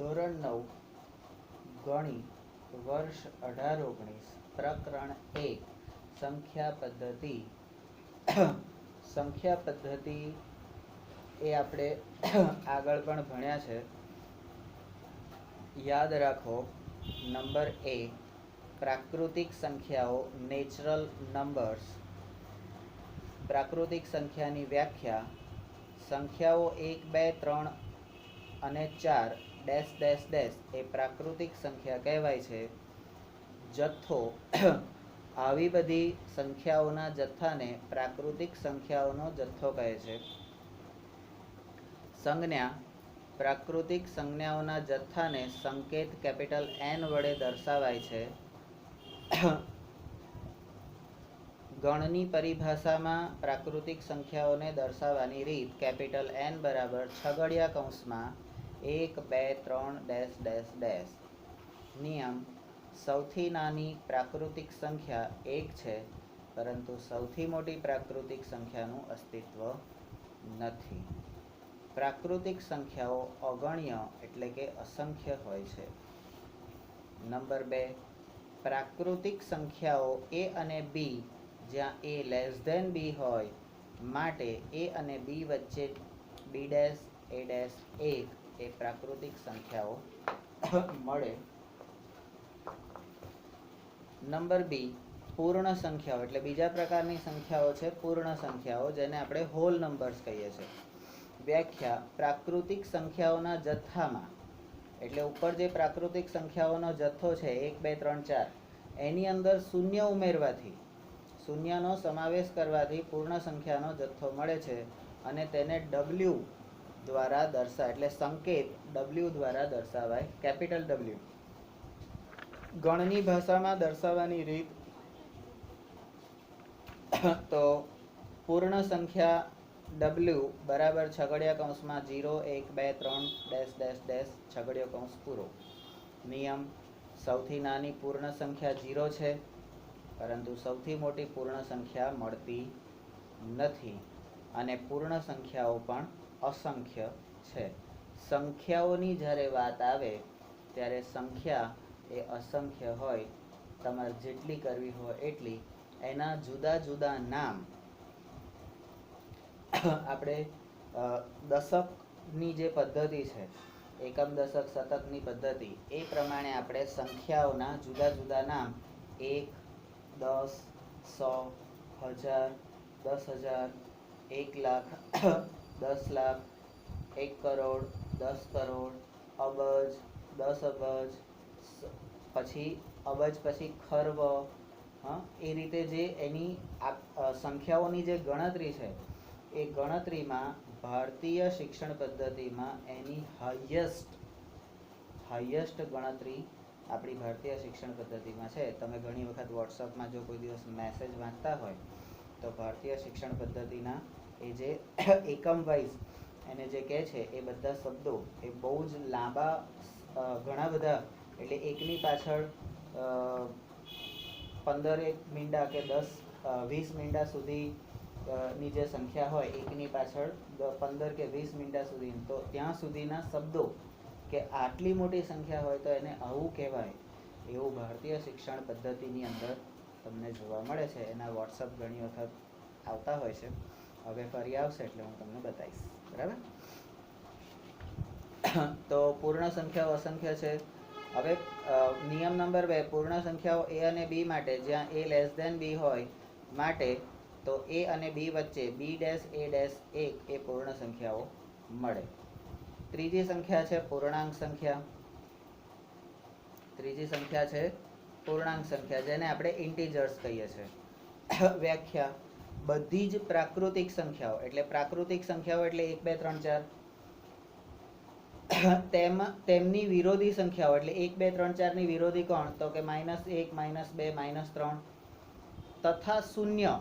ધોરણ 9 ગણિત વર્ષ 18-19 પ્રકરણ 1 સંખ્યા પદ્ધતિ. સંખ્યા પદ્ધતિ એ આપણે આગળ પણ ભણ્યા છે. યાદ રાખો. નંબર એ પ્રાકૃતિક સંખ્યાઓ નેચરલ નંબર્સ. પ્રાકૃતિક સંખ્યાની વ્યાખ્યા: સંખ્યાઓ 1, 2, 3 અને 4 ડેશ ડેશ ડેશ એ પ્રાકૃતિક સંખ્યા કહેવાય છે. જથ્થો આવી બધી સંખ્યાઓના જથ્થાને પ્રાકૃતિક સંખ્યાઓનો જથ્થો કહે છે. સંજ્ઞા પ્રાકૃતિક સંજ્ઞાઓના જથ્થાને સંકેત કેપિટલ N વડે દર્શાવાય છે. ગણની પરિભાષામાં પ્રાકૃતિક સંખ્યાઓને દર્શાવવાની રીત કેપિટલ N બરાબર છગડિયા કૌંસમાં 1, 2, 3 ડેશ ડેશ ડેશ. નિયમ: સૌથી નાની પ્રાકૃતિક સંખ્યા 1 છે, પરંતુ સૌથી મોટી પ્રાકૃતિક સંખ્યાનું અસ્તિત્વ નથી. પ્રાકૃતિક સંખ્યાઓ અગણ્ય એટલે કે અસંખ્ય હોય છે. નંબર 2 પ્રાકૃતિક સંખ્યાઓ a અને b જ્યાં a લેસ ધેન b હોય માટે a અને b વચ્ચે b ડેશ a ડેશ 1 એ પ્રાકૃતિક સંખ્યાઓ મળે. નંબર બી પૂર્ણ સંખ્યાઓ એટલે બીજા પ્રકારની સંખ્યાઓ છે પૂર્ણ સંખ્યાઓ, જેને આપણે હોલ નંબર્સ કહીએ છીએ. વ્યાખ્યા: પ્રાકૃતિક સંખ્યાઓના જથ્થામાં એટલે ઉપર જે પ્રાકૃતિક સંખ્યાઓનો જથ્થો છે 1, 2, 3, 4 એની અંદર શૂન્ય ઉમેરવાથી, શૂન્યનો સમાવેશ કરવાથી પૂર્ણ સંખ્યાનો જથ્થો મળે છે અને તેને W દ્વારા એટલે સંકેત W દ્વારા દર્શાવાય, કેપિટલ W. ગણની ભાષામાં દર્શાવવાની રીત તો પૂર્ણ સંખ્યા W બરાબર છગડિયા કૌંસમાં 0, 1, 2, 3 ડેશ ડેશ ડેશ છગડિયો કૌંસ પૂરો. નિયમ: સૌથી નાની પૂર્ણ સંખ્યા 0 છે, પરંતુ સૌથી મોટી પૂર્ણ સંખ્યા મળતી નથી અને પૂર્ણ સંખ્યાઓ પણ અસંખ્ય છે. સંખ્યાઓની જ્યારે વાત આવે ત્યારે સંખ્યા એ અસંખ્ય હોય, તમારે જેટલી કરવી હોય એટલી. એના જુદા જુદા નામ આપણે દશકની જે પદ્ધતિ છે, એકમ દશક શતકની પદ્ધતિ, એ પ્રમાણે આપણે સંખ્યાઓના જુદા જુદા નામ 1, 10, 100, 1000, 10,000, 1 લાખ, 10 લાખ, 1 કરોડ, 10 કરોડ, અબજ, 10 અબજ, પછી અબજ પછી ખર્વ, એ રીતે જે એની સંખ્યાઓની જે ગણતરી છે એ ગણતરીમાં ભારતીય શિક્ષણ પદ્ધતિમાં એની હાઈએસ્ટ ગણતરી આપણી ભારતીય શિક્ષણ પદ્ધતિમાં છે. તમે ઘણી વખત વોટ્સઅપમાં જો કોઈ દિવસ મેસેજ વાંચતા હોય તો ભારતીય શિક્ષણ પદ્ધતિના એ જે એકમ વાઇઝ એને જે કહે છે એ બધા શબ્દો એ બહુ જ લાંબા, ઘણા બધા, એટલે એકની પાછળ 15 મીંડા કે 10-20 મીંડા સુધી ની જે સંખ્યા હોય, એકની પાછળ 15 કે 20 મીંડા સુધી, તો ત્યાં સુધીના શબ્દો કે આટલી મોટી સંખ્યા હોય તો એને આવું કહેવાય, એવું ભારતીય શિક્ષણ પદ્ધતિની અંદર તમને જોવા મળે છે. એના વોટ્સઅપ ઘણી વખત આવતા હોય છે. હવે ફરી આવશે એટલે હું તમને બતાવીશ, બરાબર? તો પૂર્ણ સંખ્યાઓ અસંખ્ય છે. હવે નિયમ નંબર 2 પૂર્ણ સંખ્યાઓ a અને b માટે જ્યાં a લેસ ધેન b હોય માટે તો a અને b વચ્ચે b ડેશ a ડેશ 1 એ પૂર્ણ સંખ્યાઓ મળે. ત્રીજી સંખ્યા છે પૂર્ણાંક સંખ્યા. ત્રીજી સંખ્યા છે પૂર્ણાંક સંખ્યા, જેને આપણે ઇન્ટીજર્સ કહીએ છીએ. વ્યાખ્યા: બધી જ પ્રાકૃતિક સંખ્યાઓ એટલે પ્રાકૃતિક સંખ્યાઓ એટલે 1, 2, 3, 4 તેમની વિરોધી સંખ્યાઓ એટલે 1, 2, 3, 4 ની વિરોધી કોણ? તો કે -1, -2, -3 તથા શૂન્ય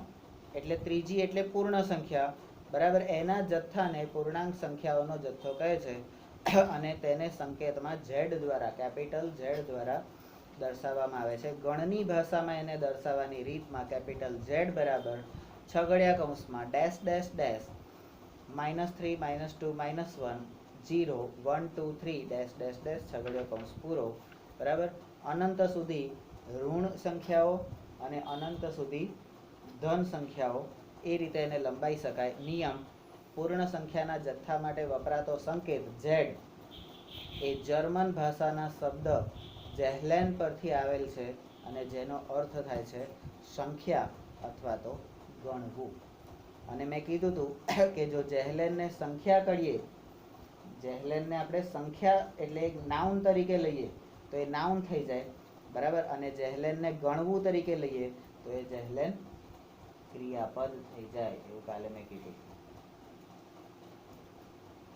એટલે ત્રીજી એટલે પૂર્ણ સંખ્યા, બરાબર? એના જથ્થાને પૂર્ણાંક સંખ્યાઓનો જથ્થો કહે છે અને તેને સંકેતમાં Z દ્વારા, કેપિટલ Z દ્વારા દર્શાવવામાં આવે છે. ગણની ભાષામાં એને દર્શાવવાની રીતમાં કેપિટલ Z બરાબર છગડિયા કૌંસમાં dash dash dash -3, -2, -1 0 1 2 3 dash dash dash છગડીયો કૌંસ પૂરો, બરાબર. અનંત સુધી ઋણ સંખ્યાઓ અને અનંત સુધી ધન સંખ્યાઓ, એ રીતે એને લંબાઈ શકાય. નિયમ: પૂર્ણ સંખ્યાના જથ્થા માટે વપરાતો સંકેત z એ જર્મન ભાષાના શબ્દ જેહલેન પરથી આવેલ છે અને જેનો અર્થ થાય છે સંખ્યા અથવા તો ગણવું. અને મેં કીધું હતું કે જો જેહલેનને સંખ્યા કહીએ, જેહલેનને આપણે સંખ્યા એટલે એક નાઉન તરીકે લઈએ તો એ નાઉન થઈ જાય, બરાબર. અને જેહલેનને ગણવું તરીકે લઈએ તો એ જેહલેન ક્રિયાપદ થઈ જાય, એવું કાલે મેં કીધું.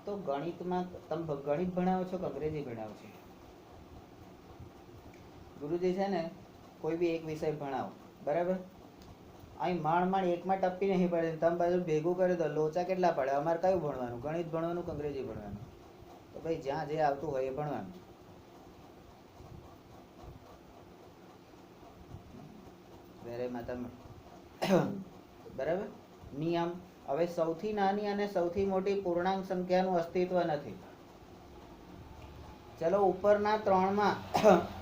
તો ગણિતમાં તમે ગણિત ભણાવો છો કે અંગ્રેજી ભણાવો છો? ગુરુજી છે ને કોઈ બી એક વિષય ભણાવો, બરાબર. અહીં માંડ એકમાં ટપ્પી નહીં પડે, તમે બાજુ ભેગું કરી દો, લોચા કેટલા પડે? અમારે કયું ભણવાનું? ગણિત ભણવાનું કે અંગ્રેજી ભણવાનું? તો ભાઈ જ્યાં જે આવતું હોય એ ભણવાનું. વેરેમાં તમે બરાબર. નિયમ: હવે સૌથી નાની અને સૌથી મોટી પૂર્ણાંક સંખ્યાનું અસ્તિત્વ નથી. ચલો ઉપરના 3માં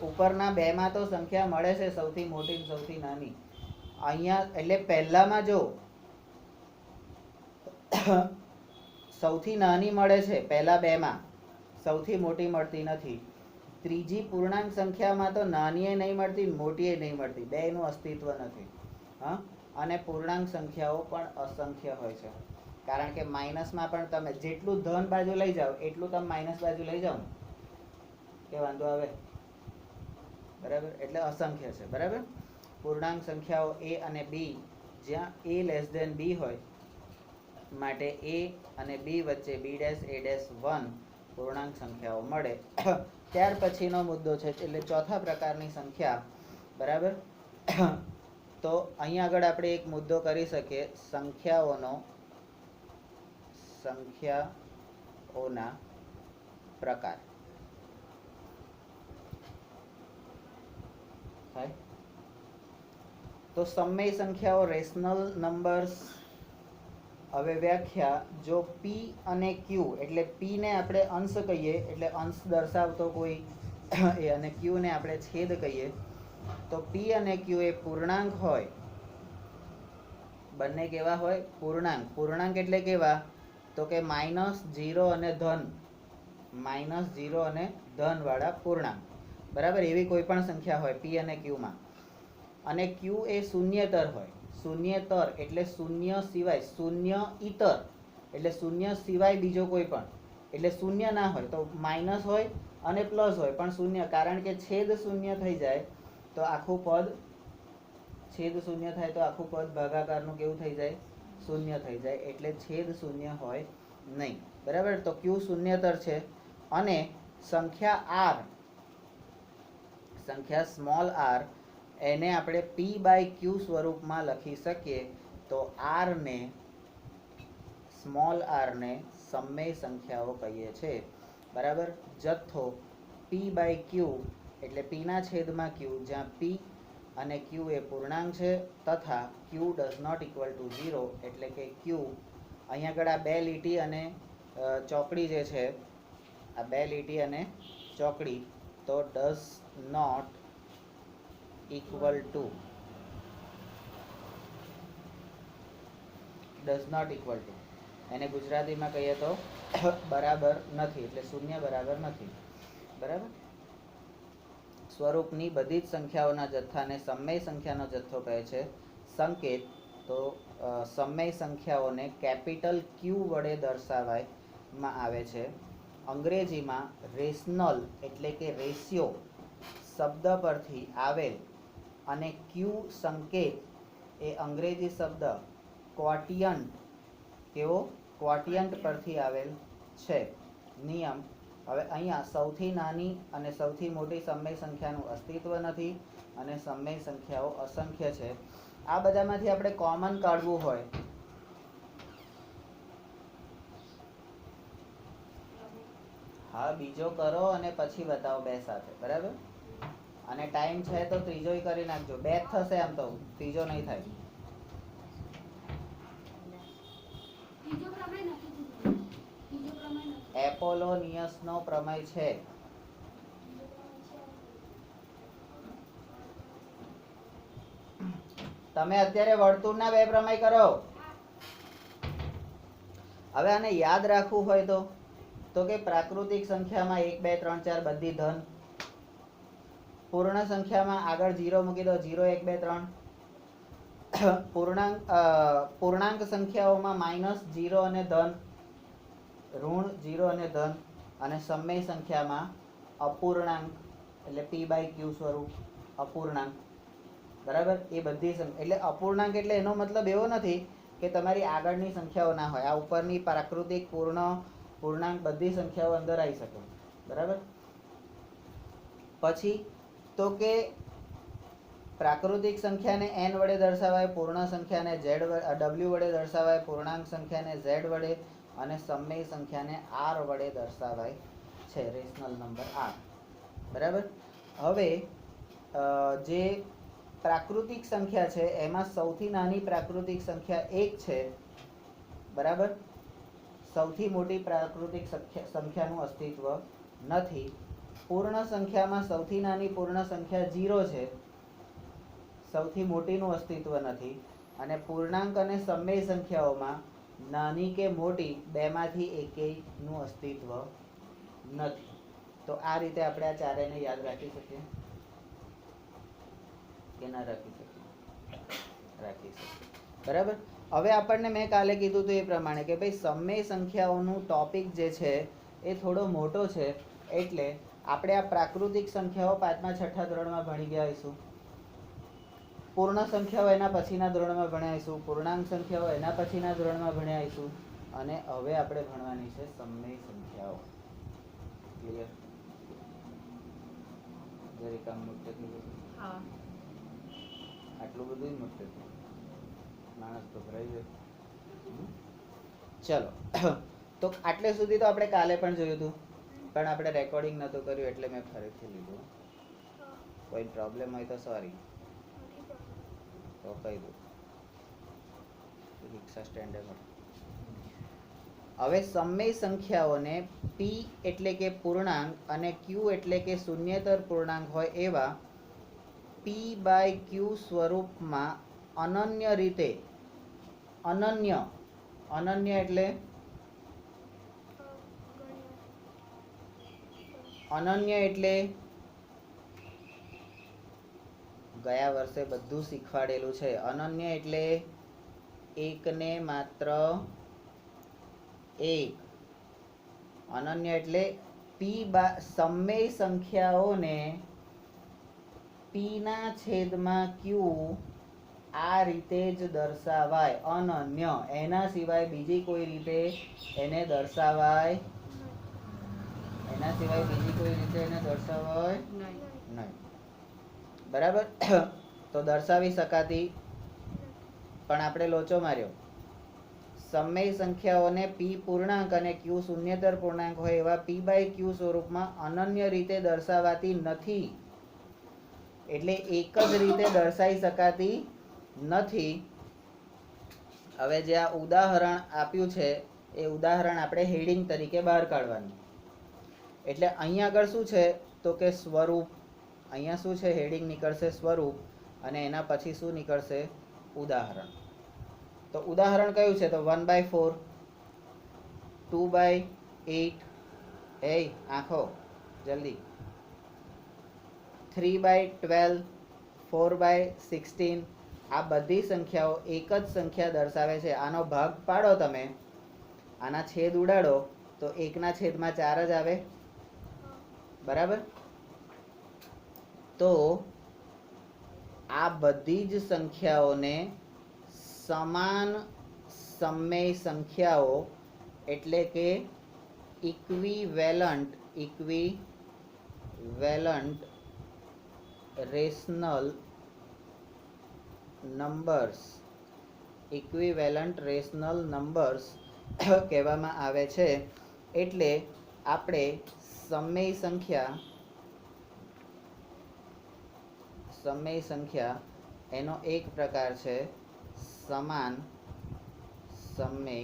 ઉપરના 2માં તો સંખ્યા મળે છે, સૌથી મોટી અને સૌથી નાની. અહીંયા એટલે પહેલામાં જો સૌથી નાની મળે છે, પહેલા 2માં સૌથી મોટી મળતી નથી. ત્રીજી પૂર્ણાંક સંખ્યામાં તો નાની એ નહીં મળતી, મોટી એ નહીં મળતી, બેયનું અસ્તિત્વ નથી. હા, અને પૂર્ણાંક સંખ્યાઓ પણ અસંખ્ય હોય છે, કારણ કે માઇનસમાં પણ તમે જેટલું ધન બાજુ લઈ જાઓ એટલું તમે માઇનસ બાજુ લઈ જાઓ કે વાંધો આવે, બરાબર. એટલે અસંખ્ય છે, બરાબર. પૂર્ણાંક સંખ્યાઓ a અને b, જ્યાં a લેસ ધેન b હોય માટે a અને b વચ્ચે b ડેશ a ડેશ 1 પૂર્ણાંક સંખ્યાઓ મળે. ત્યાર પછીનો મુદ્દો છે એટલે ચોથા પ્રકારની સંખ્યા, બરાબર. તો અહીંયા આગળ આપણે એક મુદ્દો કરી શકીએ, સંખ્યાઓના પ્રકાર. થાય તો સમય સંખ્યાઓ રેશનલ નંબર્સ. હવે વ્યાખ્યા: જો p અને q એટલે p ને આપણે અંશ કહીએ એટલે અંશ દર્શાવતો કોઈ એ, અને q ને આપણે છેદ કહીએ, તો p અને q એ પૂર્ણાંક હોય. બંને કેવા હોય? પૂર્ણાંક. પૂર્ણાંક એટલે કેવા? તો કે -0 અને ધન, -0 અને ધન વાળા પૂર્ણાંક, બરાબર. એવી કોઈ પણ સંખ્યા હોય p અને q માં. અને q એ શૂન્યતર હોય. શૂન્યતર એટલે શૂન્ય સિવાય, શૂન્ય ઈતર એટલે શૂન્ય સિવાય બીજો કોઈ પણ, એટલે શૂન્ય ના હોય તો માઇનસ હોય અને પ્લસ હોય પણ શૂન્ય, કારણ કે છેદ શૂન્ય થઈ જાય તો આખું પદ, છેદ શૂન્ય થાય તો આખું પદ ભાગાકારનું કેવું થઈ જાય? શૂન્ય થઈ જાય. એટલે છેદ શૂન્ય હોય નહીં, બરાબર. તો q શૂન્યતર છે. અને સંખ્યા r, સંખ્યા સ્મોલ r, એને આપણે p/q સ્વરૂપમાં લખી શકીએ. તો r ને, સ્મોલ r ને સમય સંખ્યાઓ કહીએ છીએ, બરાબર. જથ્થો p/q એટલે p ના છેદમાં q, જ્યાં p અને q એ પૂર્ણાંક છે તથા q does not equal to 0 એટલે કે q, અહીંયા આગળ આ બે લીટી અને ચોકડી જે છે, આ બે લીટી અને ચોકડી, તો does not equal to, does not equal to એને ગુજરાતીમાં કહીએ તો બરાબર નથી, એટલે શૂન્ય બરાબર નથી, બરાબર. સ્વરૂપની બધી જ સંખ્યાઓના જથ્થાને સમય સંખ્યાનો જથ્થો કહે છે. સંકેત: તો સમય સંખ્યાઓને કેપિટલ Q વડે દર્શાવવામાં આવે છે. અંગ્રેજીમાં રેશનલ એટલે કે રેશિયો શબ્દ પરથી આવેલ અને Q સંકેત એ અંગ્રેજી શબ્દ ક્વોટિયન્ટ, કેવો? ક્વોટિયન્ટ પરથી આવેલ છે. નિયમ: હવે અહીંયા સૌથી નાની અને સૌથી મોટી સમય સંખ્યાનું અસ્તિત્વ નથી અને સમય સંખ્યાઓ અસંખ્ય છે. આ બધામાંથી આપણે કોમન કાઢવું હોય, હા બીજો કરો અને પછી બતાવો બે સાથે, બરાબર. અને ટાઈમ છે તો ત્રીજો કરી નાખજો, બે જ થશે આમ તો, ત્રીજો નહીં થાય. એપ એપોલોનિયસનો પ્રમેય છે? તમે અત્યારે વર્તુળના બે પ્રમેય કરો. હવે આને યાદ રાખવું હોય તો કે પ્રાકૃતિક સંખ્યામાં 1 2 3 4 બધી ધન, પૂર્ણ સંખ્યામાં આગળ 0 મૂકી દો, 0 1 2 3. પૂર્ણાંક સંખ્યાઓમાં -0 અને ધન, ઋણ 0 અને ધન, અને સમય સંખ્યામાં અપૂર્ણાંક એટલે p/q સ્વરૂપ અપૂર્ણાંક. બરાબર? એ બધી એટલે અપૂર્ણાંક એટલે એનો મતલબ એવો નથી કે તમારી આગળની સંખ્યાઓ ના હોય. આ ઉપરની પ્રાકૃતિક પૂર્ણાંક બધી સંખ્યાઓ અંદર આવી શકે. બરાબર? પછી તો કે પ્રાકૃતિક સંખ્યાને n વડે દર્શાવાય, પૂર્ણ સંખ્યાને w વડે દર્શાવાય, પૂર્ણાંક સંખ્યાને z વડે, અને સમય સંખ્યાને r વડે દર્શાવાય છે. Rational number r. બરાબર? હવે જે પ્રાકૃતિક સંખ્યા છે એમાં સૌથી નાની પ્રાકૃતિક સંખ્યા 1 છે. બરાબર? સૌથી મોટી પ્રાકૃતિક સંખ્યાનું અસ્તિત્વ નથી. પૂર્ણ સંખ્યામાં સૌથી નાની પૂર્ણ સંખ્યા 0 છે, સૌથી મોટીનું અસ્તિત્વ નથી. અને પૂર્ણાંક અને સમય સંખ્યાઓમાં નાની કે મોટી બેમાંથી એકેયનું અસ્તિત્વ નથી. તો આ રીતે આપણે આ ચારેયને યાદ રાખી શકીએ કે ના રાખી શકીએ? રાખી શકીએ. બરાબર? હવે આપણને મેં કાલે કીધું હતું એ પ્રમાણે કે ભાઈ સમય સંખ્યાઓનું ટોપિક જે છે એ થોડો મોટો છે, એટલે આપણે આ પ્રાકૃતિક સંખ્યાઓ 5મા 6ઠા ધોરણમાં ભણી ગયા હોઈશું. પૂર્ણ સંખ્યાઓ એના પછીના ધોરણમાં ભણ્યા હોઈશું. પૂર્ણાંક સંખ્યાઓ એના પછીના ધોરણમાં ભણ્યા હોઈશું. અને હવે આપણે ભણવાની છે સમય સંખ્યાઓ. ક્લિયર? જરીક આમ મોટે થઈ ગયું. હા, આટલું બધું મોટે થયું, માણસ તો ભરાઈ જાય. ચલો, તો આટલે સુધી તો આપણે કાલે પણ જોયું હતું, પણ આપણે રેકોર્ડિંગ નહોતું કર્યું એટલે મેં ફરીથી લીધું. કોઈ પ્રોબ્લેમ હોય તો સોરી, તો કહી દઉં. રિક્ષા સ્ટેન્ડે મળે. હવે સમય સંખ્યાઓને p એટલે કે પૂર્ણાંક અને q એટલે કે શૂન્યેતર પૂર્ણાંક હોય એવા p/q સ્વરૂપમાં અનન્ય રીતે, અનન્ય એટલે અનન્ય એટલે ગયા વર્ષે બધું શીખવાડેલું છે. અનન્ય એટલે એકને માત્ર એક. અનન્ય એટલે સમય સંખ્યાઓને p ના છેદમાં q આ રીતે જ દર્શાવાય. અનન્ય, એના સિવાય બીજી કોઈ રીતે એને દર્શાવાય નહીં. બરાબર? તો દર્શાવી શકાતી, પણ આપણે લોચો માર્યો. સમય સંખ્યાઓને p પૂર્ણાંક અને q શૂન્યેતર પૂર્ણાંક હોય એવા p/q સ્વરૂપમાં અનન્ય રીતે દર્શાવાતી નથી. એટલે એક જ રીતે દર્શાવી શકાતી નથી. હવે જે આ ઉદાહરણ આપ્યું છે એ ઉદાહરણ આપણે હેડિંગ તરીકે બહાર કાઢવાનું. એટલે અહીંયા આગળ શું છે તો કે સ્વરૂપ. અહીંયા શું છે? હેડિંગ નીકળશે સ્વરૂપ, અને એના પછી શું નીકળશે? ઉદાહરણ. તો ઉદાહરણ કયું છે? તો 1/4, 2/8, આંખો જલ્દી, 3/12, 4/16. આ બધી સંખ્યાઓ એક જ સંખ્યા દર્શાવે છે. આનો ભાગ પાડો તમે, આના છેદ ઉડાડો તો 1/4 જ આવે. બરાબર? તો આ બધી જ સંખ્યાઓને સમાન સમય સંખ્યાઓ એટલે કે ઇક્વિવેલન્ટ રેશનલ નંબર્સ કહેવામાં આવે છે. એટલે આપણે સમય સંખ્યા એનો એક પ્રકાર છે સમાન સમય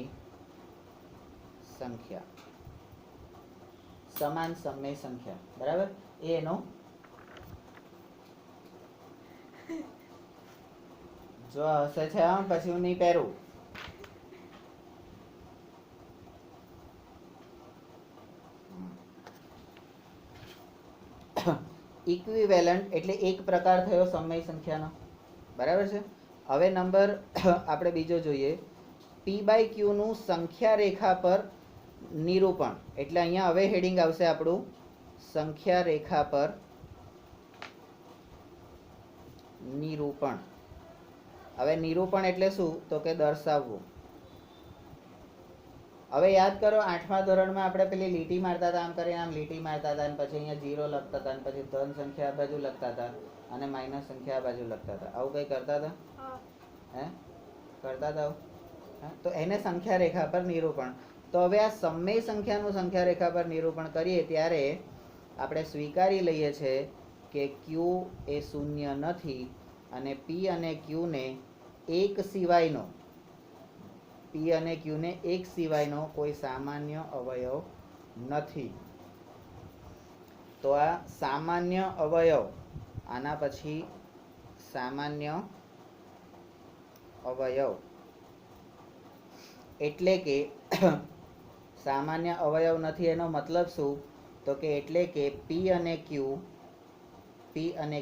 સંખ્યા. સમાન સમય સંખ્યા, બરાબર. એ એનો જો હશે છે આમ પછી હું નહીં પહેરું. ઇક્વિવેલન્ટ એટલે એક પ્રકાર થયો સમય સંખ્યાનો, બરાબર છે. હવે નંબર આપણે બીજો જોઈએ, પી બાય ક્યુનું સંખ્યા રેખા પર નિરૂપણ. એટલે અહીંયા હવે હેડિંગ આવશે આપણું સંખ્યા રેખા પર નિરૂપણ. હવે નિરૂપણ એટલે શું? તો કે દર્શાવવું. હવે યાદ કરો, 8મા ધોરણમાં આપણે પેલી લીટી મારતા હતા, આમ કરીને આમ લીટી મારતા હતા, અને પછી અહીંયા 0 લખતા હતા, અને પછી ધન સંખ્યા આ બાજુ લખતા હતા, અને માઇનસ સંખ્યા આ બાજુ લખતા હતા. આવું કંઈ કરતા હતા? હે, કરતા હતા? તો એને સંખ્યા રેખા પર નિરૂપણ. તો હવે આ સમય સંખ્યાનું સંખ્યા રેખા પર નિરૂપણ કરીએ ત્યારે આપણે સ્વીકારી લઈએ છીએ કે ક્યુ એ શૂન્ય નથી, અને પી અને ક્યુને એક સિવાયનો પી અને ક્યુને એક સિવાયનો કોઈ સામાન્ય અવયવ નથી. તો આ સામાન્ય અવયવ, આના પછી સામાન્ય અવયવ એટલે કે સામાન્ય અવયવ નથી એનો મતલબ શું? તો કે એટલે કે પી અને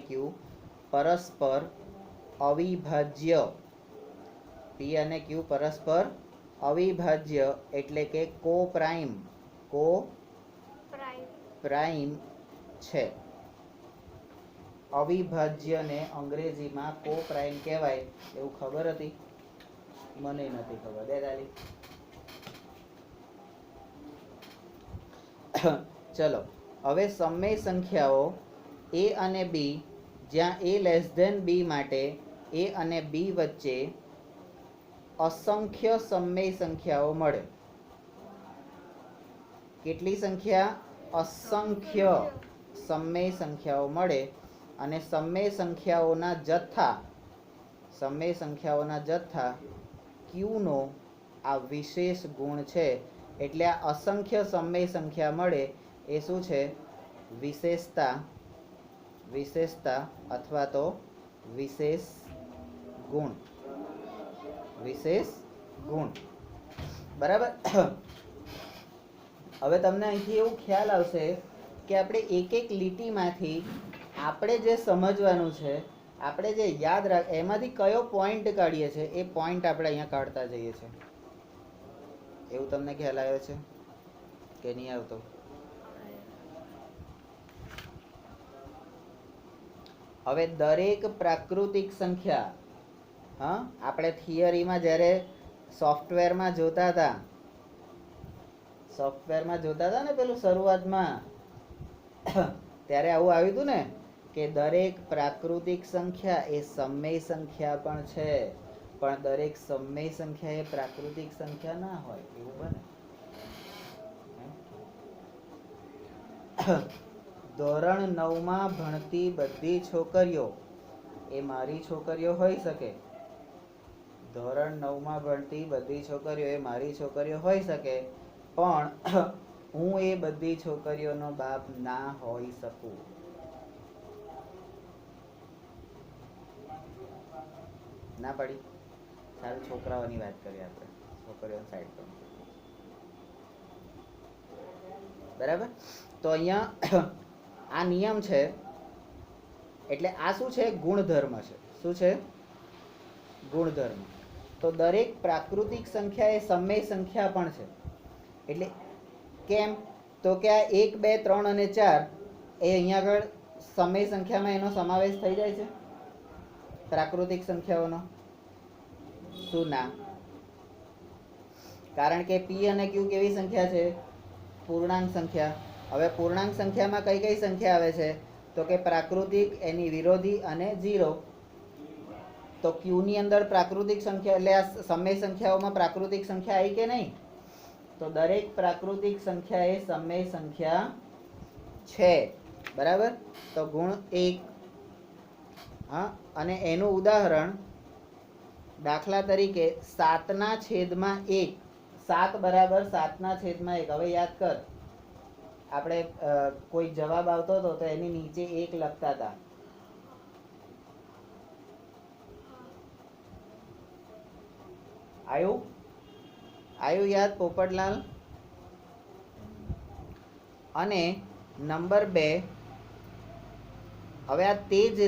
ક્યુ પરસ્પર અવિભાજ્ય. પી અને ક્યુ પરસ્પર અવિભાજ્ય એટલે કે કો પ્રાઇમ છે. અવિભાજ્યને અંગ્રેજીમાં કો પ્રાઇમ કહેવાય, એવું ખબર હતી? મને નથી ખબર. દે તાલી. ચલો, હવે સમય સંખ્યાઓ a અને b, જ્યાં a લેસ ધેન b માટે a અને b વચ્ચે અસંખ્ય સમય સંખ્યાઓ મળે. કેટલી સંખ્યા? અસંખ્ય સમય સંખ્યાઓ મળે. અને સમય સંખ્યાઓના જથ્થા ક્યુનો આ વિશેષ ગુણ છે. એટલે આ અસંખ્ય સમય સંખ્યા મળે એ શું છે? વિશેષતા અથવા તો વિશેષ ગુણ. બરાબર. હવે તમને અહીંથી એવું ખ્યાલ આવશે કે આપણે એક એક લીટીમાંથી આપણે જે સમજવાનું છે, આપણે જે યાદ રાખ, એમાંથી કયો પોઈન્ટ કાઢીએ છીએ એ પોઈન્ટ આપણે અહીંયા કાઢતા જઈએ છીએ. એવું તમને ખ્યાલ આવ્યો છે કે નહીં આવતો? હવે દરેક પ્રાકૃતિક સંખ્યા, હા, આપણે થિયરીમાં જ્યારે સોફ્ટવેરમાં જોતા હતા ને પેલું શરૂઆતમાં, ત્યારે આવું આવ્યું હતું ને કે દરેક પ્રાકૃતિક સંખ્યા એ સમય સંખ્યા પણ છે, પણ દરેક સમય સંખ્યા એ પ્રાકૃતિક સંખ્યા ના હોય, એવું બને. ધોરણ 9માં ભણતી બધી છોકરીઓ એ મારી છોકરીઓ હોઈ શકે. ધોરણ 9માં ભણતી બધી છોકરીઓ એ મારી છોકરીઓ હોઈ શકે, પણ હું એ બધી છોકરીઓનો બાપ ના હોઈ શકું. ના પડી? સારું, છોકરાઓની વાત કરીએ આપણે, છોકરીઓની સાઈડ પર. બરાબર. તો અહીંયા આ નિયમ છે, એટલે આ શું છે? ગુણધર્મ છે. શું છે? ગુણધર્મ. તો દરેક પ્રાકૃતિક સંખ્યા એ સમય સંખ્યા પણ છે. એટલે કેમ? તો કે આ 1, 2, 3 અને 4 એ અહીંયા આગળ સમય સંખ્યામાં એનો સમાવેશ થઈ જાય છે, પ્રાકૃતિક સંખ્યાઓનો. શું ના? કારણ કે પી અને ક્યુ કેવી સંખ્યા છે? પૂર્ણાંક સંખ્યા. હવે પૂર્ણાંક સંખ્યામાં કઈ કઈ સંખ્યા આવે છે? તો કે પ્રાકૃતિક, એની વિરોધી અને 0. તો ક્યુ ની અંદર પ્રાકૃતિક સંખ્યા, એટલે આ સમય સંખ્યાઓમાં પ્રાકૃતિક સંખ્યા આવી કે નહીં? તો દરેક પ્રાકૃતિક સંખ્યા એ સમય સંખ્યા છે. બરાબર. તો ગુણ 1. હા, અને એનું ઉદાહરણ દાખલા તરીકે 7/1. 7 બરાબર 7/1. હવે યાદ કર, આપણે કોઈ જવાબ આવતો હતો તો એની નીચે 1 લખતા હતા. આવ્યું યાદ પોપટલાલ? અને નંબર 2, હવે આ તે જ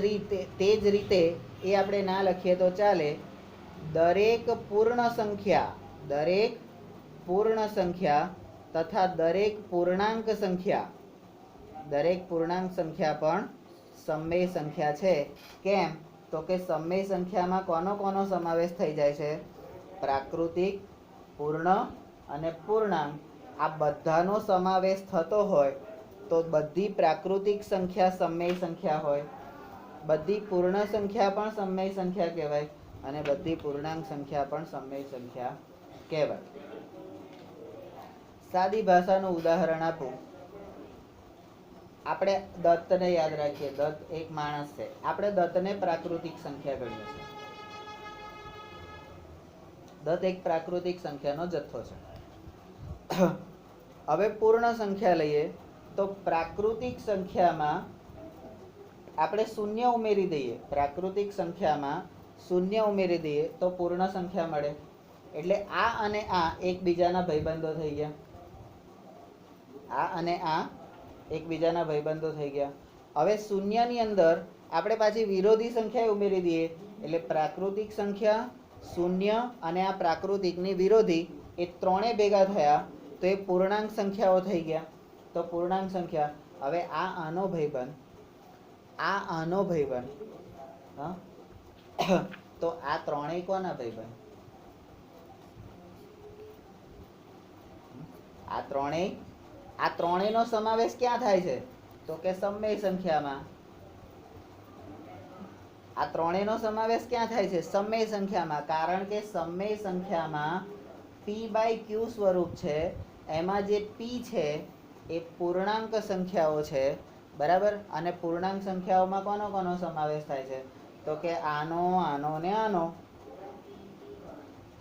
રીતે એ આપણે ના લખીએ તો ચાલે. દરેક પૂર્ણ સંખ્યા તથા દરેક પૂર્ણાંક સંખ્યા પણ સમમેય સંખ્યા છે. કેમ? તો કે સમમેય સંખ્યામાં કોનો સમાવેશ થઈ જાય છે? પ્રાકૃતિક, પૂર્ણ અને પૂર્ણાંક. આ બધાનો સમાવેશ થતો હોય તો બધી પ્રાકૃતિક સંખ્યા સમમેય સંખ્યા હોય, બધી પૂર્ણ સંખ્યા પણ સમમેય સંખ્યા કહેવાય અને બધી પૂર્ણાંક સંખ્યા પણ સમમેય સંખ્યા કહેવાય. સાદી ભાષાનું ઉદાહરણ આપું. આપણે દત્તને યાદ રાખીએ. દત્ત એક માણસ છે. આપણે દત્તને પ્રાકૃતિક સંખ્યા ગણીએ છીએ. દત્ત એક પ્રાકૃતિક સંખ્યાનો જથ્થો છે. હવે પૂર્ણ સંખ્યા લઈએ તો પ્રાકૃતિક સંખ્યામાં આપણે શૂન્ય ઉમેરી દઈએ. પ્રાકૃતિક સંખ્યામાં શૂન્ય ઉમેરી દઈએ તો પૂર્ણ સંખ્યા મળે. એટલે આ અને આ એકબીજાના ભાઈબંધો થઈ ગયા. આ અને આ એકબીજાના ભાઈબંધો થઈ ગયા. હવે શૂન્યની અંદર આપણે પાછી વિરોધી સંખ્યા ઉમેરી દઈએ એટલે પ્રાકૃતિક સંખ્યા, શૂન્ય અને આ પ્રાકૃતિકની વિરોધી એ ત્રણે ભેગા થયા તો એ પૂર્ણાંક સંખ્યાઓ થઈ ગયા. તો પૂર્ણાંક સંખ્યા. હવે આ આનો ભાઈબંધ, હા, તો આ ત્રણેય કોના ભાઈબંધ? આ ત્રણેયનો સમાવેશ ક્યાં થાય છે? તો કે સમમેય સંખ્યામાં. આ ત્રણેયનો સમાવેશ ક્યાં થાય છે? સમમેય સંખ્યામાં. કારણ કે સમમેય સંખ્યામાં p/q સ્વરૂપ છે. એમાં જે p છે એ પૂર્ણાંક સંખ્યાઓ છે, બરાબર? અને પૂર્ણાંક સંખ્યાઓમાં કોનો સમાવેશ થાય છે? તો કે આનો ને આનો.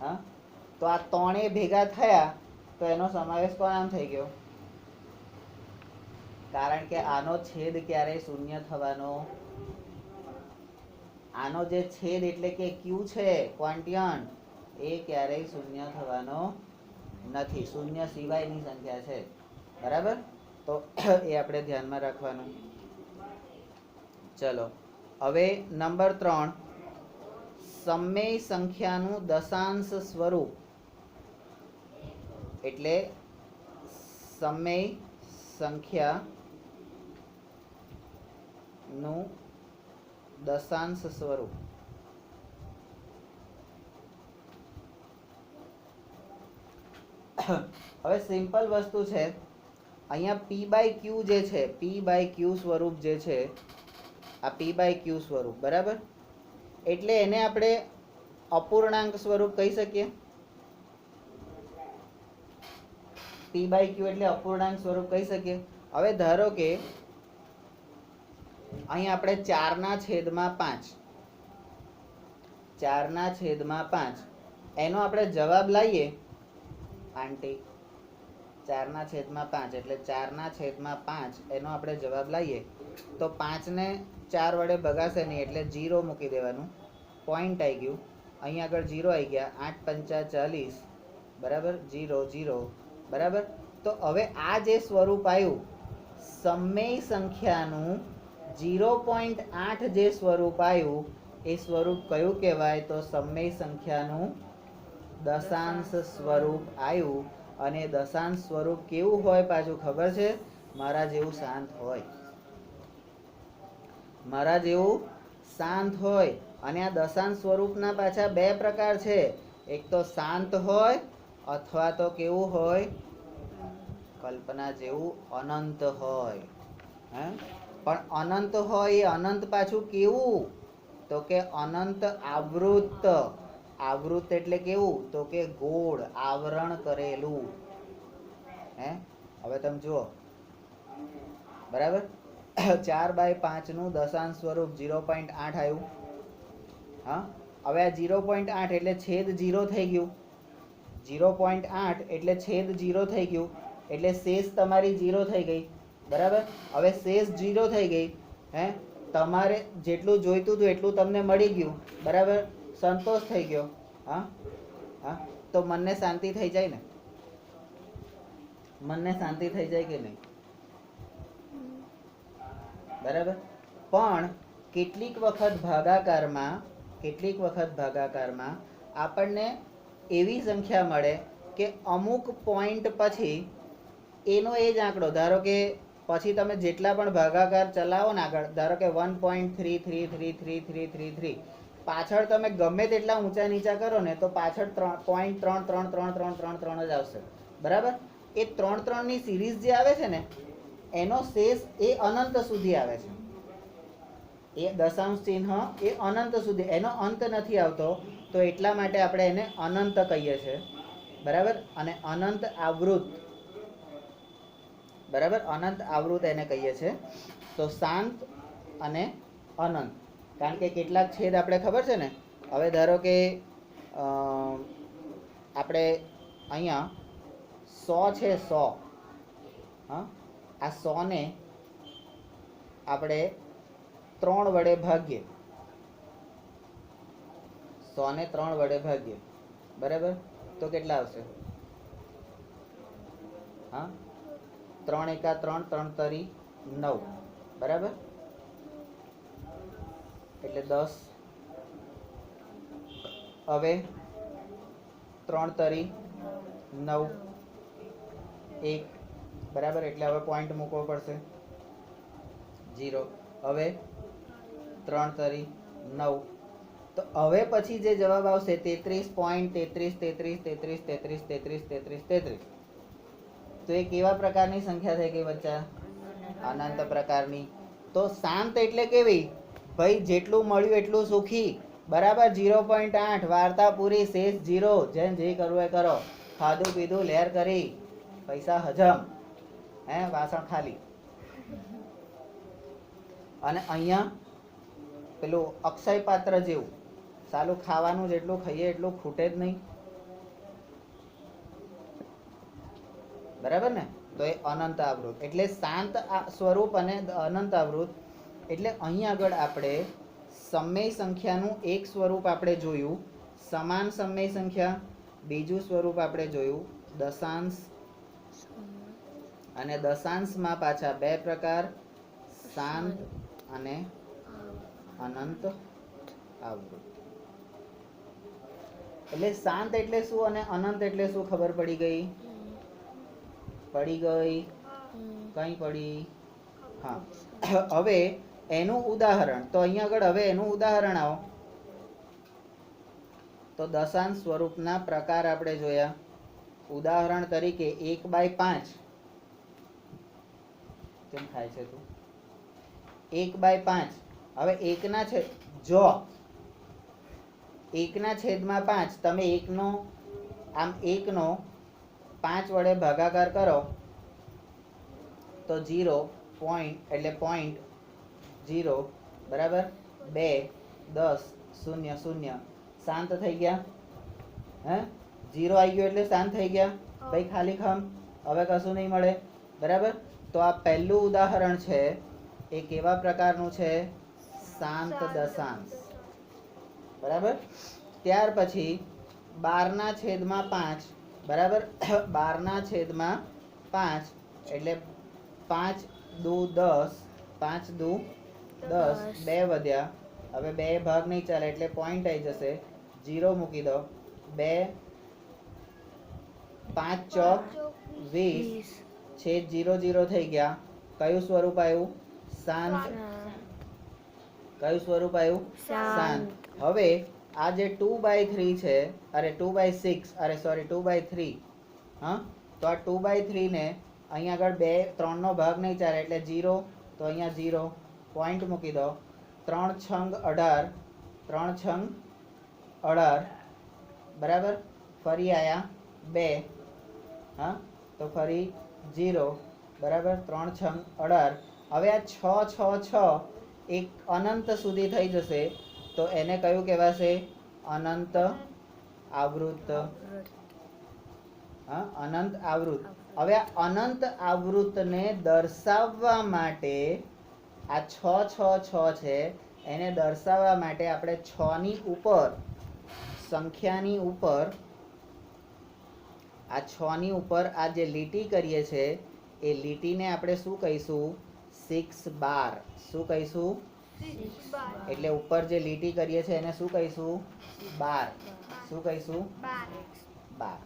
હા, તો આ ત્રણેય ભેગા થયા તો એનો સમાવેશ કોનામાં થઈ ગયો? કારણ કે આનો છેદ ક્યારેય શૂન્ય થવાનો, આનો જે છેદ એટલે કે q છે, ક્વોન્ટિયન્ટ, એ ક્યારેય શૂન્ય થવાનો નથી. શૂન્ય સિવાયની સંખ્યા છે, બરાબર? તો એ આપણે ધ્યાનમાં રાખવાનું. ચલો હવે નંબર 3, સમમેય સંખ્યાનું દશાંશ સ્વરૂપ. એટલે સમમેય સંખ્યાનું દશાંશ સ્વરૂપ. હવે સિમ્પલ વસ્તુ છે. અહીંયા p/q જે છે, p/q સ્વરૂપ જે છે, આ p/q સ્વરૂપ, બરાબર? એટલે એને આપણે અપૂર્ણાંક સ્વરૂપ કહી શકીએ. p/q એટલે અપૂર્ણાંક સ્વરૂપ કહી શકીએ. હવે ધારો કે અહીં આપણે 4/5 એનો આપણે જવાબ લાવીએ આંટી. 4/5 એટલે 4/5 એનો આપણે જવાબ લાવીએ તો 5 ને 4 વડે ભગાશે નહીં એટલે 0 મૂકી દેવાનું. પોઈન્ટ આવી ગયું. અહીં આગળ 0 આવી ગયા. 8×5 = 40, બરાબર? 0 0, બરાબર? તો હવે આ જે સ્વરૂપ આવ્યું સમમેય સંખ્યાનું 0.8 જે સ્વરૂપ આવ્યું એ સ્વરૂપ કયું કહેવાય? તો સમમેય સંખ્યાનું દશાંશ સ્વરૂપ આવ્યું. અને દશાંશ સ્વરૂપ કેવું હોય પાછું ખબર છે? મારા જેવું શાંત હોય. મારા જેવું શાંત હોય. અને આ દશાંશ સ્વરૂપના પાછા 2 પ્રકાર છે. એક તો શાંત હોય અથવા તો કેવું હોય? કલ્પના જેવું અનંત હોય. પણ અનંત હોય એ અનંત પાછું કેવું? તો કે અનંત આવૃત. આવૃત એટલે કેવું? તો કે ગોળ, આવરણ કરેલું. હવે તમે જુઓ, બરાબર? 4/5 નું દશાંશ સ્વરૂપ 0.8 આવ્યું. હા, હવે આ 0.8 એટલે છેદ 0 થઈ ગયું. 0.8 એટલે છેદ 0 થઈ ગયું. એટલે શેષ તમારી 0 થઈ ગઈ, બરાબર. હવે શેષ 0 થઈ ગઈ, હે, તમારે જેટલું જોઈતું હતું એટલું તમને મળી ગયું, બરાબર, સંતોષ થઈ ગયો. હા હા, તો મનને શાંતિ થઈ જાય ને, મનને શાંતિ થઈ જાય કે નહીં, બરાબર. પણ કેટલીક વખત ભાગાકારમાં આપણને એવી સંખ્યા મળે કે અમુક પોઈન્ટ પછી એનો એ જ આંકડો, ધારો કે પછી તમે જેટલા પણ ભાગાકાર ચલાવો ને આગળ, ધારો કે 1.333333, પાછળ તમે ગમે તેટલા ઊંચા નીચા કરો ને તો પાછળ 3.333333 જ આવશે, બરાબર. એ 3 ની સિરીઝ જે આવે છે ને એનો શેષ એ અનંત સુધી આવે છે. એ દશાંશ ચિહ્ન એ અનંત સુધી, એનો અંત નથી આવતો, તો એટલા માટે આપણે એને અનંત કહીએ છીએ, બરાબર. અને અનંત આવૃત, બરાબર, અનંત આવૃત એને કહીએ છીએ. તો શાંત અને અનંત, કારણ કે કેટલાક છેદ આપણે ખબર છે ને. હવે ધારો કે આપણે અહીંયા 100 છે, 100, હા, આ 100 ને આપણે 3 વડે ભાગીએ, 100 ને 3 વડે ભાગીએ, બરાબર, તો કેટલા આવશે? હા, 3 એકા 3, 3 તરી 9, બરાબર, એટલે 10. હવે 3 તરી 9, 1, બરાબર, એટલે હવે પોઈન્ટ મૂકવો પડશે 0. હવે 3 તરી 9, તો હવે પછી જે જવાબ આવશે 33.333333333333. તો એ કેવા પ્રકારની સંખ્યા થઈ ગઈ બચ્ચા? અનંત પ્રકારની. તો શાંત એટલે કેવી? ભાઈ જેટલું મળ્યું એટલું સુખી, બરાબર. 0.8, વાર્તા પૂરી, શેષ 0, જેમ જે કરવું એ કરો, ખાધું પીધું લહેર કરી, પૈસા હજમ, હે, વાસણ ખાલી. અને અહીંયા પેલું અક્ષય પાત્ર જેવું, સાલું ખાવાનું જેટલું ખાઈએ એટલું ખૂટે જ નહીં, બરાબર ને. તો એ અનંત આવૃત એટલે શાંત સ્વરૂપ અને અનંત આવૃત. એટલે અહીં આગળ આપણે સમય સંખ્યાનું એક સ્વરૂપ આપણે જોયું, સમાન સમય સંખ્યા. બીજું સ્વરૂપ આપણે જોયું દશાંશ, અને દશાંશમાં પાછા બે પ્રકાર, શાંત અને અનંત આવૃત. એટલે શાંત એટલે શું અને અનંત એટલે શું ખબર પડી ગઈ? પડી ગઈ? કઈ પડી? હા. હવે એનું ઉદાહરણ, તો અહીંયા આગળ હવે એનું ઉદાહરણ આવો. તો દશાંશ સ્વરૂપના પ્રકાર આપણે જોયા. ઉદાહરણ તરીકે 1/5. કેમ થાય છે તું? 1/5. હવે એકના છે, જો 1/5 તમે એકનો આમ 1નો 5 વડે ભાગાકાર કરો તો 0 પોઈન્ટ એટલે 0, બરાબર, 2, 10, 0, 0, શાંત થઈ ગયા. હે, 0 આવી ગયો એટલે શાંત થઈ ગયા. ભાઈ ખાલી ખમ, હવે કશું નહીં મળે, બરાબર. તો આ પહેલું ઉદાહરણ છે એ કેવા પ્રકારનું છે? શાંત દશાંશ, બરાબર. ત્યાર પછી 12/5, બરાબર. 12/5 એટલે 5 દુ 10, 5 દુ 10, 2 વધ્યા. હવે 2 ભાગ નહીં ચાલે એટલે પોઈન્ટ આવી જશે, 0 મૂકી દો. 2 5 ચોક 20, છેદ 0 0 થઈ ગયા. કયું સ્વરૂપ આવ્યું? શાંત. કયું સ્વરૂપ આવ્યું? શાંત. હવે આ જે 2/3 છે, અરે 2/6, અરે સોરી 2/3, હા, તો આ 2/3 ને અહીંયા આગળ 2 3 નો ભાગ નહીં ચાલે એટલે 0, તો અહીંયા 0 પોઈન્ટ મૂકી દો. 3 છંગ 18, 3 છંગ 18, બરાબર. ફરી આયા 2, હા, તો ફરી 0, બરાબર. 3 છંગ 18. હવે આ 6 6 6 એક અનંત સુધી થઈ જશે, તો એને કયું કહેવાશે? અનંત આવૃત. હા, અનંત આવૃત. હવે આ અનંત આવૃતને દર્શાવવા માટે આ 6 છે એને દર્શાવવા માટે આપણે 6 ની ઉપર સંખ્યાની ઉપર આ 6 ની ઉપર આ જે લીટી કરીએ છે એ લીટીને આપણે શું કહીશું? 6 બાર. શું કહીશું? 6 બાર. એટલે ઉપર જે લીટી કરીએ છે એને શું કહીશું? બાર. શું કહીશું? બાર.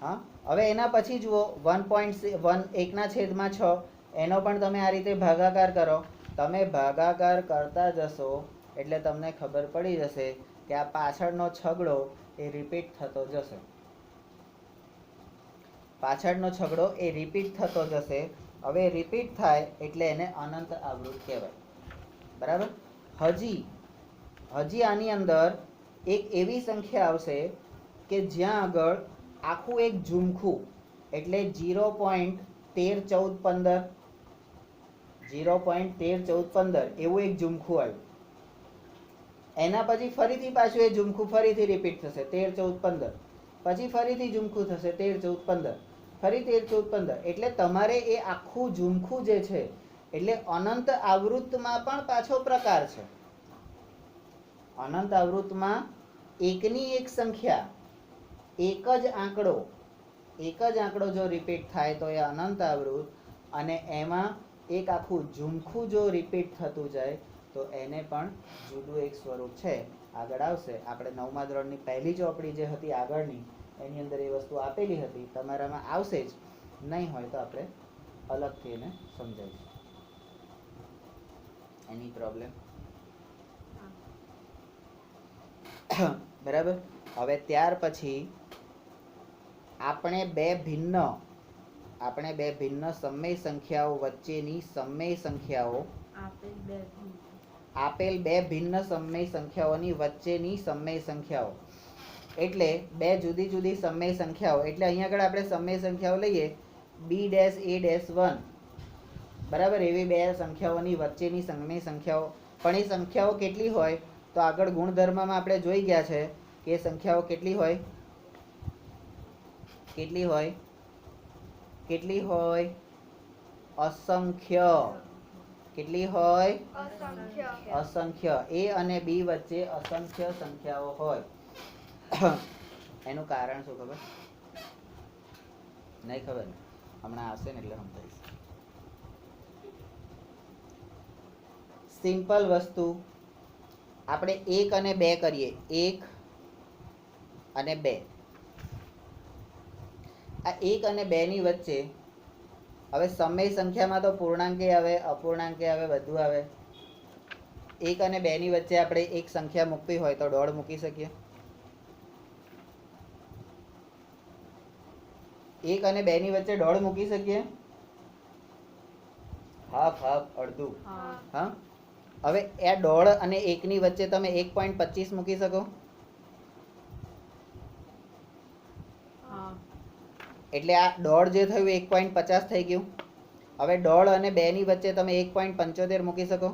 હા, હવે એના પછી જુઓ 1.1/6 એનો પણ તમે આ રીતે ભાગાકાર કરો. તમે ભાગાકાર કરતા જશો એટલે તમને ખબર પડી જશે કે આ પાછળનો છગડો એ રિપીટ થતો જશે. પાછળનો છગડો એ રિપીટ થતો જશે. હવે રિપીટ થાય એટલે એને અનંત આવૃત કહેવાય. બરાબર? હજી આની અંદર એક એવી સંખ્યા આવશે કે જ્યાં આગળ આખું એક ઝુમખું એટલે 0.131415 એવું એક ઝુમખું આવ્યું. એના પછી ફરીથી પાછું એ ઝુમખું ફરીથી રિપીટ થશે 13 14 15. પછી ફરીથી ઝુમખું થશે 13 14 15. ફરી 13 14 15. એટલે તમારે એ આખું ઝુમખું જે છે એટલે અનંત આવૃતમાં પણ પાછો પ્રકાર છે. અનંત આવૃતમાં એકની એક સંખ્યા એક જ આંકડો જો રિપીટ થાય તો એ અનંત આવૃત, અને એમાં એક આખું ઝુમખું જો રિપીટ થતું જાય તો એને પણ જુદું એક સ્વરૂપ છે. આગળ આવશે. આપણે 9મા ધોરણની પહેલી ચોપડી જે હતી આગળની એની અંદર એ વસ્તુ આપેલી હતી. તમારામાં આવશે જ, નહીં હોય તો આપણે અલગથી એને સમજાવીશું. એની પ્રોબ્લેમ? બરાબર. હવે ત્યાર પછી આપણે બે ભિન્ન સમય સંખ્યાઓ વચ્ચેની સમય સંખ્યાઓ આપેલ બે ભિન્ન સમય સંખ્યાઓની વચ્ચેની સમય સંખ્યાઓ એટલે બે જુદી જુદી સમય સંખ્યાઓ. એટલે અહીંયા આગળ આપણે સમય સંખ્યાઓ લઈએ b'(a'1) બરાબર. એવી બે સંખ્યાઓની વચ્ચેની સમય સંખ્યાઓ. પણ એ સંખ્યાઓ કેટલી હોય તો આગળ ગુણધર્મમાં આપણે જોઈ ગયા છે કે એ સંખ્યાઓ કેટલી હોય? અસંખ્ય. કેટલી હોય? અસંખ્ય. a અને b વચ્ચે અસંખ્ય સંખ્યાઓ હોય. એનું કારણ શું ખબર? નહીં ખબર ને? હમણાં આવશે ને એટલે સમજાવીશ. સિમ્પલ વસ્તુ. આપણે 1 અને 2 કરીએ. 1 અને 2. આ 1 અને 2 ની વચ્ચે હવે સમય સંખ્યામાં તો પૂર્ણાંકે આવે, અપૂર્ણાંકે આવે, બધું આવે. 1 અને 2 ની વચ્ચે આપણે એક સંખ્યા મૂકવી હોય તો દોઢ મૂકી શકીએ. 1 અને 2 ની વચ્ચે દોઢ મૂકી શકીએ. હાફ અડધું. હા. હવે એ દોઢ અને 1 ની વચ્ચે તમે 1.25 મૂકી શકો. એટલે આ દોઢ જે થયું 1.50 થઈ ગયું. હવે દોઢ અને 2 ની વચ્ચે તમે 1.75 મૂકી શકો.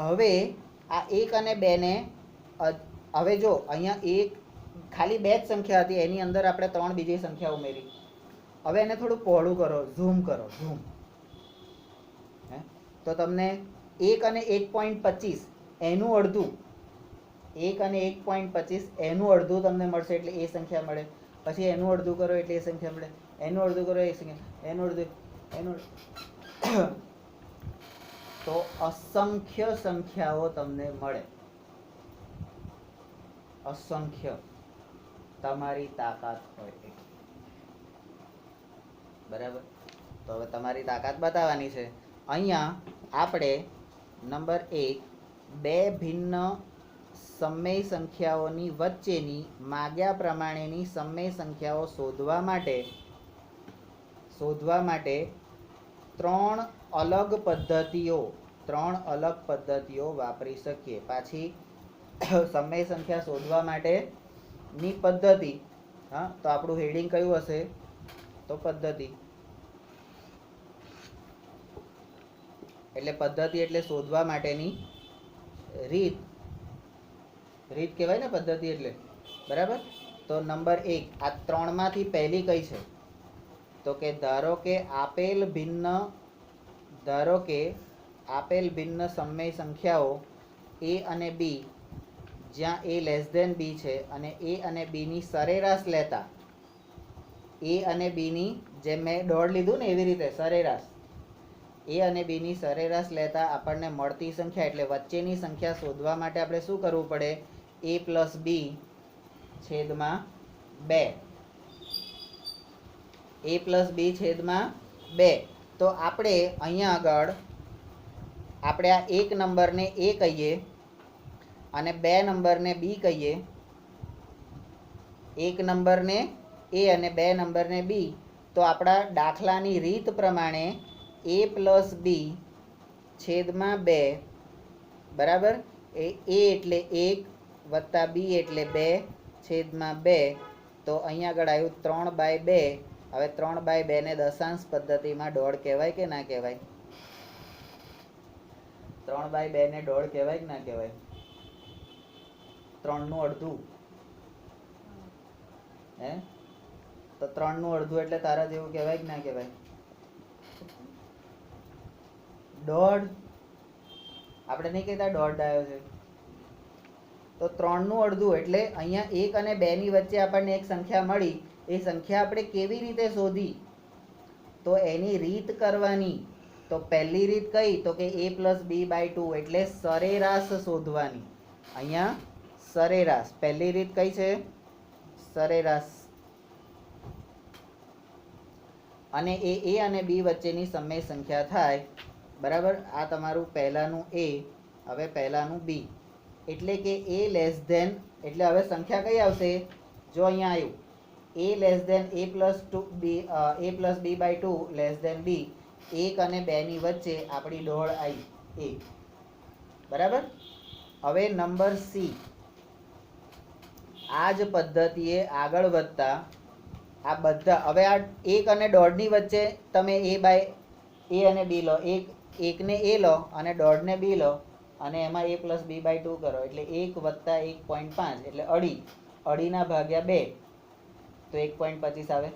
હવે આ 1 અને 2 ને હવે જો અહીંયા એક ખાલી બે જ સંખ્યા હતી, એની અંદર આપણે 3 બીજી સંખ્યા ઉમેરી. હવે એને થોડું પહોળું કરો, ઝૂમ કરો. તો તમને 1 અને 1.25 એનું અડધું, 1 અને 1.25 એનું અડધું તમને મળશે એટલે એ સંખ્યા મળે. પછી એનું અડધું કરો એટલે એ સંખ્યા મળે. એનું અડધું કરો એ સંખ્યા, એનું તો અસંખ્ય સંખ્યાઓ તમને મળે. અસંખ્ય. તમારી તાકાત હોય એટલે. બરાબર. તો હવે તમારી તાકાત બતાવવાની છે. અહીંયા આપણે નંબર 1 બે ભિન્ન સમય સંખ્યાઓની વચ્ચેની માગ્યા પ્રમાણેની સમય સંખ્યાઓ શોધવા માટે ત્રણ અલગ પદ્ધતિઓ વાપરી શકીએ. પાછી સમય સંખ્યા શોધવા માટેની પદ્ધતિ. હા, તો આપણું હેડિંગ કયું હશે? તો પદ્ધતિ. એટલે પદ્ધતિ એટલે શોધવા માટેની રીત કહેવાય ને પદ્ધતિ એટલે. બરાબર. તો નંબર 1 આ ત્રણમાંથી પહેલી કઈ છે? તો કે ધારો કે આપેલ ભિન્ન સમય સંખ્યાઓ a અને b, જ્યાં a લેસ ધેન b છે, અને a અને b ની સરેરાશ લેતા, a અને b ની જેમ મેં દોડ લીધું ને એવી રીતે સરેરાશ, a અને b ની સરેરાશ લેતા આપણને મળતી સંખ્યા એટલે વચ્ચેની સંખ્યા શોધવા માટે આપણે શું કરવું પડે? a પ્લસ b છેદમાં 2, a પ્લસ b છેદમાં 2. તો આપણે અહીંયા આગળ આપણે આ એક નંબરને a કહીએ અને 2 નંબરને b કહીએ. એક નંબરને a અને 2 નંબરને b. તો આપણા દાખલાની રીત પ્રમાણે a પ્લસ b છેદમાં 2 બરાબર એ a એટલે 1 વત્તા b એટલે 2 છેદમાં 2. તો અહીંયા આગળ આવ્યું 3/2. હવે 3/2 ને દશાંશ પદ્ધતિમાં દોઢ કહેવાય કે ના કહેવાય? 3/2 ને દોઢ કહેવાય કે ના કહેવાય? 3 નું અડધું. હે તો 3 નું અડધું એટલે તારા જેવું કહેવાય કે ના કહેવાય? દોઢ. આપણે નહીં કહેતા દોઢ ડાયો છે. તો 3 નું અડધું એટલે અહીંયા 1 અને 2 ની વચ્ચે આપણને એક સંખ્યા મળી. એ સંખ્યા આપણે કેવી રીતે શોધી? તો એની રીત કરવાની. તો પહેલી રીત કઈ? તો કે a પ્લસ b/2 એટલે સરેરાશ શોધવાની. અહીંયા સરેરાશ પહેલી રીત કઈ છે? સરેરાશ. અને એ a અને b વચ્ચેની સમય સંખ્યા થાય. બરાબર. આ તમારું પહેલાનું a, હવે પહેલાનું b. એટલે કે a લેસ ધેન એટલે હવે સંખ્યા કઈ આવશે? જો અહીંયા આવ્યું a less than a plus b/2 less than b. 1 અને 2 ની વચ્ચે આપણી દોડ આવી a. બરાબર. હવે નંબર c. આ જ પદ્ધતિએ આગળ વધતા આ બધા હવે આ 1 અને દોઢની વચ્ચે તમે a અને b લો. એકને a લો અને દોઢને b લો અને એમાં a પ્લસ b/2 કરો એટલે 1 વત્તા 1.5 એટલે અઢી. અઢીના ભાગ્યા 2 તો 1.25 આવે.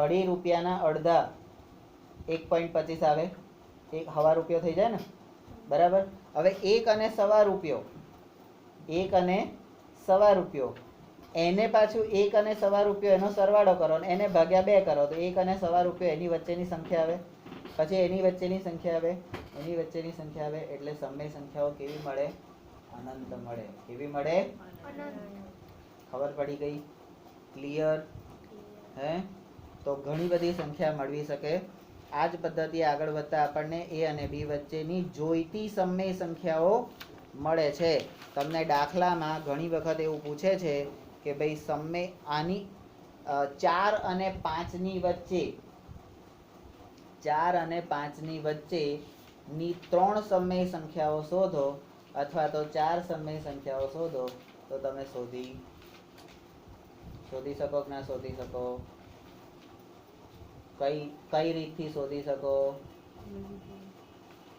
અઢી રૂપિયાના અડધા 1.25 આવે. એક હવા રૂપિયો થઈ જાય ને. બરાબર. હવે 1 અને સવા રૂપિયો, 1 અને સવા રૂપિયો, એને પાછું 1 અને સવા રૂપિયો એનો સરવાળો કરો અને એને ભાગ્યા 2 કરો તો 1 અને સવા રૂપિયો એની વચ્ચેની સંખ્યા આવે. પછી એની વચ્ચેની સંખ્યા આવે, એની વચ્ચેની સંખ્યા આવે એટલે સમય સંખ્યાઓ કેવી મળે? અનંત મળે. કેવી મળે? ખબર પડી ગઈ? ક્લિયર? હે તો ઘણી બધી સંખ્યા મળવી શકે. આ જ પદ્ધતિ આગળ વધતા આપણને a અને b વચ્ચેની જોઈતી સમય સંખ્યાઓ મળે છે. તમને દાખલામાં ઘણી વખત એવું પૂછે છે કે ભાઈ સમય આની 4 અને 5 ની વચ્ચે 4 અને 5 ની વચ્ચેની 3 સમય સંખ્યાઓ શોધો અથવા તો 4 સમય સંખ્યાઓ શોધો તો તમે શોધી શકો કે ના શોધી શકો? કઈ રીતથી શોધી શકો?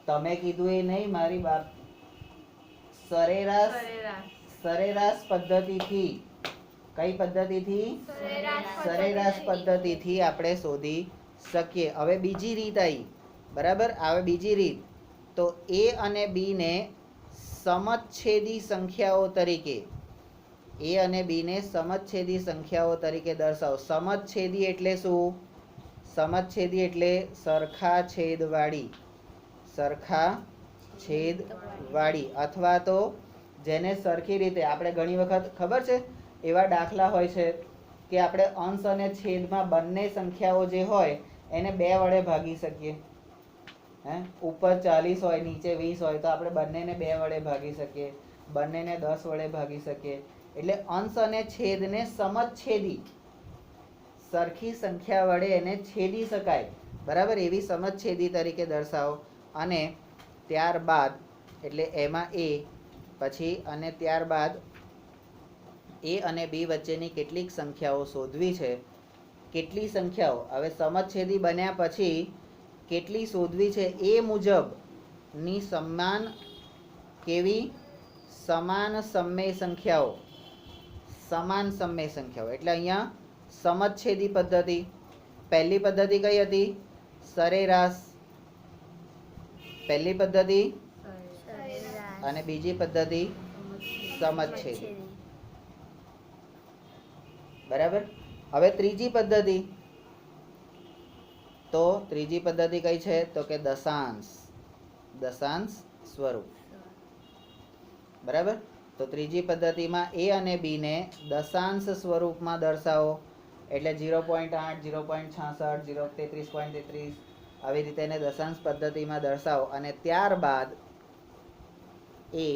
તમે કીધું એ નહીં મારી બાપ. સરેરાશ પદ્ધતિથી. કઈ પદ્ધતિથી? સરેરાશ પદ્ધતિથી આપણે શોધી શકીએ. હવે બીજી રીત આવી. બરાબર. હવે બીજી રીત તો a અને b ને સમચ્છેદી સંખ્યાઓ તરીકે a અને b ને સમચ્છેદી સંખ્યાઓ તરીકે દર્શાવો. સમચ્છેદી એટલે શું? સમચ્છેદી એટલે સરખા છેદવાળી. સરખા છેદવાળી અથવા તો જેને સરખી રીતે આપણે ઘણી વખત ખબર છે એવા દાખલા હોય છે કે આપણે અંશ અને છેદમાં બંને સંખ્યાઓ જે હોય એને 2 વડે ભાગી શકીએ. ઉપર 40 હોય નીચે 20 હોય તો આપણે બંનેને 2 વડે ભાગી શકીએ, બંનેને 10 વડે ભાગી શકીએ. એટલે અંશ અને છેદને સમચ્છેદી સરખી સંખ્યા વડે એને છેદી શકાય. બરાબર. એવી સમચ્છેદી તરીકે દર્શાવો. અને ત્યારબાદ એટલે એમાં a પછી અને ત્યારબાદ a અને b વચ્ચેની કેટલીક સંખ્યાઓ શોધવી છે. કેટલી સંખ્યાઓ? હવે સમચ્છેદી બન્યા પછી કેટલી શોધવી છે એ મુજબની સમાન કેવી? સમાન સમય સંખ્યાઓ. સમાન સમય સંખ્યાઓ એટલે અહીંયા સમછેદી પદ્ધતિ. પહેલી પદ્ધતિ કઈ હતી? સરેરાશ. પહેલી પદ્ધતિ અને બીજી પદ્ધતિ સમછેદી. બરાબર. હવે ત્રીજી પદ્ધતિ, તો ત્રીજી પદ્ધતિ કઈ છે? તો કે દશાંશ. દશાંશ સ્વરૂપ. બરાબર. તો ત્રીજી પદ્ધતિમાં એ અને બી ને દશાંશ સ્વરૂપમાં દર્શાવો એટલે 0.8, 0.66, 33.33 આવી રીતે એને દશાંશ પદ્ધતિમાં દર્શાવો અને ત્યારબાદ એ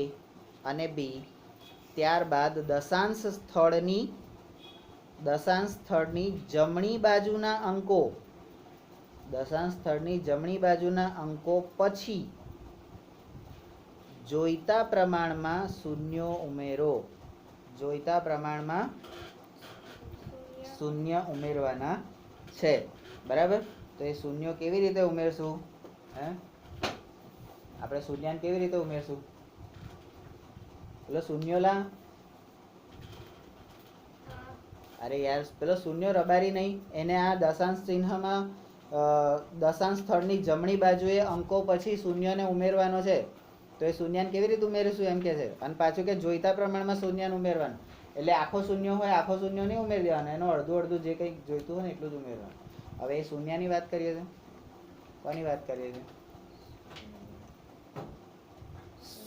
અને બી ત્યારબાદ દશાંશ સ્થળની જમણી બાજુના અંકો, દશાંશ સ્થળની જમણી બાજુના અંકો પછી જોઈતા પ્રમાણમાં શૂન્યો ઉમેરો. જોઈતા પ્રમાણમાં શૂન્ય ઉમેરવાના છે. બરાબર. તો એ શૂન્યો કેવી રીતે ઉમેરશું? આપણે શૂન્યાને કેવી રીતે ઉમેરશું? પેલો શૂન્યો લા, અરે યાર પેલો શૂન્યો રબારી નહીં, એને આ દશાંશ ચિહ્નમાં દશાંશ સ્થળની જમણી બાજુએ અંકો પછી શૂન્યને ઉમેરવાનો છે. તો એ શૂન્યને કેવી રીતે ઉમેરીશું એમ કે છે. અને પાછું કે જોઈતા પ્રમાણમાં શૂન્યને ઉમેરવાનું એટલે આખો શૂન્ય હોય આખો શૂન્ય નહીં ઉમેરી દેવાનો, એનો અડધું અડધું જે કંઈક જોઈતું હોય ને એટલું જ ઉમેરવાનું. હવે એ શૂન્યની વાત કરીએ છીએ. કોની વાત કરીએ છીએ?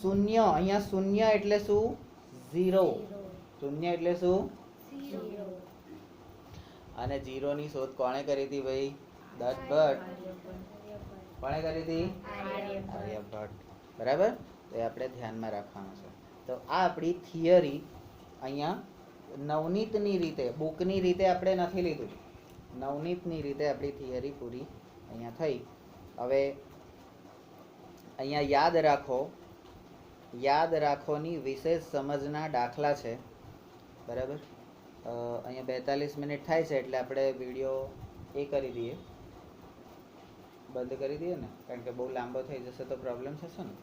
શૂન્ય. અહીંયા શૂન્ય એટલે શું? ઝીરો. શૂન્ય એટલે શું? અને ઝીરોની શોધ કોણે કરી હતી ભાઈ? દત્તભટ્ટ. કોણે કરી હતી? આર્યભટ્ટ. બરાબર. તો એ આપણે ધ્યાનમાં રાખવાનું છે. તો આ આપણી થિયરી અહીંયા નવનીતની રીતે, બુકની રીતે આપણે નથી લીધું, નવનીતની રીતે આપણી થિયરી પૂરી અહીંયા થઈ. હવે અહીંયા યાદ રાખોની વિશેષ સમજના દાખલા છે. બરાબર. અહીંયા 42 મિનિટ થાય છે એટલે આપણે વિડીયો એ કરી દઈએ, બંધ કરી દઈએ ને, કારણ કે બહુ લાંબો થઈ જશે તો પ્રોબ્લેમ થશે ને.